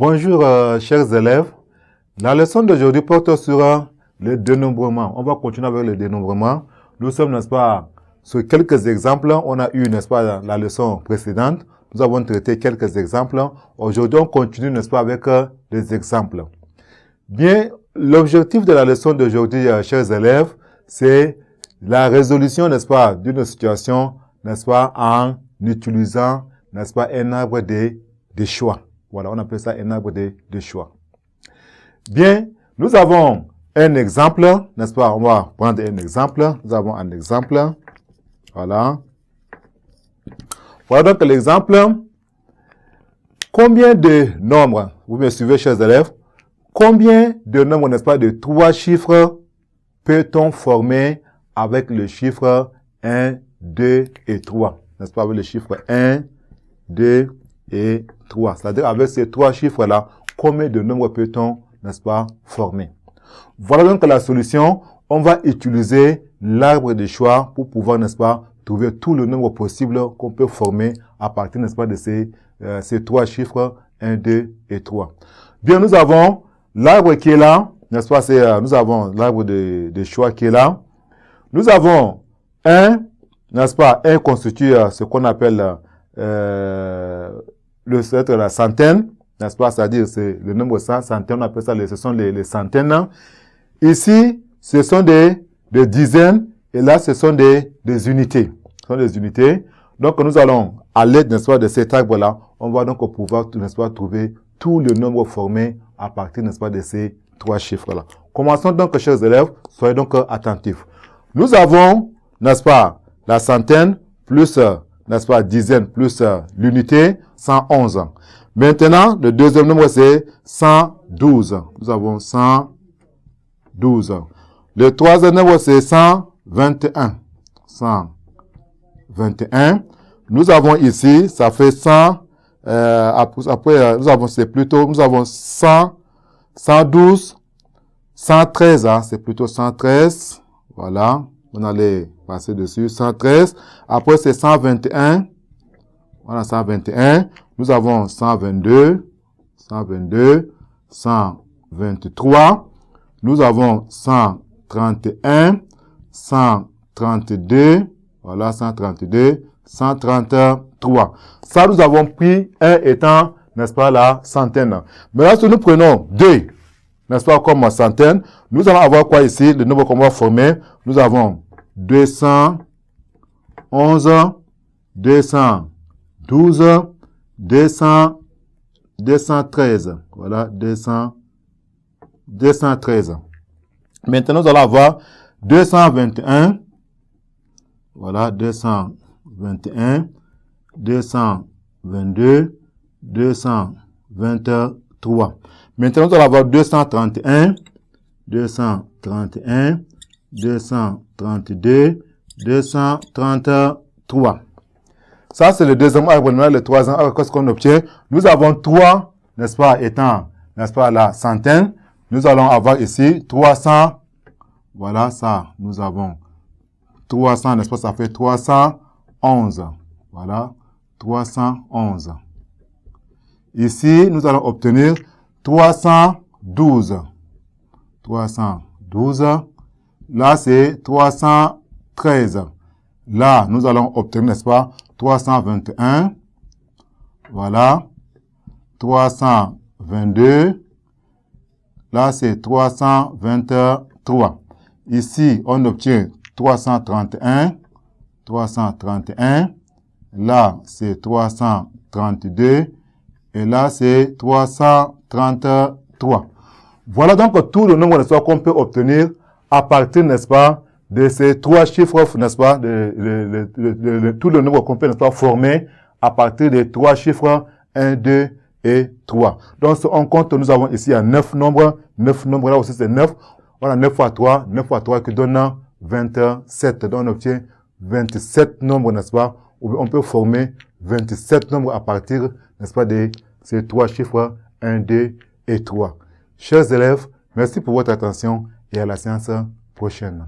Bonjour chers élèves. La leçon d'aujourd'hui porte sur le dénombrement. On va continuer avec le dénombrement. Nous sommes, n'est-ce pas, sur quelques exemples. On a eu, n'est-ce pas, la leçon précédente. Nous avons traité quelques exemples. Aujourd'hui, on continue, n'est-ce pas, avec des exemples. Bien, l'objectif de la leçon d'aujourd'hui, chers élèves, c'est la résolution, n'est-ce pas, d'une situation, n'est-ce pas, en utilisant, n'est-ce pas, un arbre de choix. Voilà, on appelle ça un arbre de choix. Bien, nous avons un exemple, n'est-ce pas? On va prendre un exemple. Nous avons un exemple. Voilà. Voilà donc l'exemple. Combien de nombres, vous me suivez, chers élèves, combien de nombres, n'est-ce pas, de 3 chiffres peut-on former avec le chiffre 1, 2 et 3? N'est-ce pas, avec le chiffre 1, 2 et 3. C'est-à-dire, avec ces 3 chiffres-là, combien de nombres peut-on, n'est-ce pas, former? Voilà donc la solution. On va utiliser l'arbre de choix pour pouvoir, n'est-ce pas, trouver tout le nombre possible qu'on peut former à partir, n'est-ce pas, de ces 3 chiffres, 1, 2 et 3. Bien, nous avons l'arbre qui est là, n'est-ce pas, nous avons l'arbre de choix qui est là. Nous avons 1, n'est-ce pas, 1 constitue ce qu'on appelle la centaine, n'est-ce pas, c'est-à-dire c'est le nombre 100, centaines, on appelle ça, ce sont les centaines. Ici, ce sont des dizaines, et là, ce sont des unités. Ce sont des unités. Donc, nous allons, à l'aide, n'est-ce pas, de cet arbre-là, on va donc pouvoir, n'est-ce pas, trouver tout le nombre formé à partir, n'est-ce pas, de ces 3 chiffres-là. Commençons donc, chers élèves, soyez donc attentifs. Nous avons, n'est-ce pas, la centaine, plus, n'est-ce pas, dizaine, plus l'unité, 111. Maintenant, le deuxième nombre, c'est 112. Nous avons 112. Le troisième nombre, c'est 121. 121. Nous avons ici, ça fait 100. Après, nous avons 100, 112, 113. Hein, c'est plutôt 113. Voilà. On allait passer dessus. 113. Après, c'est 121. Voilà, 121. Nous avons 122, 122, 123. Nous avons 131, 132. Voilà, 132, 133. Ça, nous avons pris 1 étant, n'est-ce pas, la centaine. Maintenant, si nous prenons 2, n'est-ce pas, comme centaine, nous allons avoir quoi ici? Le nombre qu'on va former. Nous avons 211, 212, 213. Voilà, 213. Maintenant, nous allons avoir 221. Voilà, 221, 222, 223. Maintenant, nous allons avoir 231, 231, 232, 233. Ça, c'est le deuxième arbre. Le troisième arbre, qu'est-ce qu'on obtient? Nous avons 3, n'est-ce pas, étant, n'est-ce pas, la centaine. Nous allons avoir ici 300. Voilà, ça, nous avons 300, n'est-ce pas, ça fait 311. Voilà, 311. Ici, nous allons obtenir 312. 312. Là, c'est 313. Là, nous allons obtenir, n'est-ce pas, 321. Voilà. 322. Là, c'est 323. Ici, on obtient 331. 331. Là, c'est 332. Et là, c'est 333. Voilà donc tout le nombre, n'est-ce pas, qu'on peut obtenir à partir, n'est-ce pas, de ces 3 chiffres, n'est-ce pas, tout le nombre qu'on peut, n'est-ce pas, former à partir des 3 chiffres 1, 2 et 3. Donc, si on compte, nous avons ici 9 nombres. 9 nombres, là aussi, c'est 9. Voilà, 9 fois 3 qui donne 27. Donc, on obtient 27 nombres, n'est-ce pas? On peut former 27 nombres à partir, n'est-ce pas, de ces 3 chiffres 1, 2 et 3. Chers élèves, merci pour votre attention et à la séance prochaine.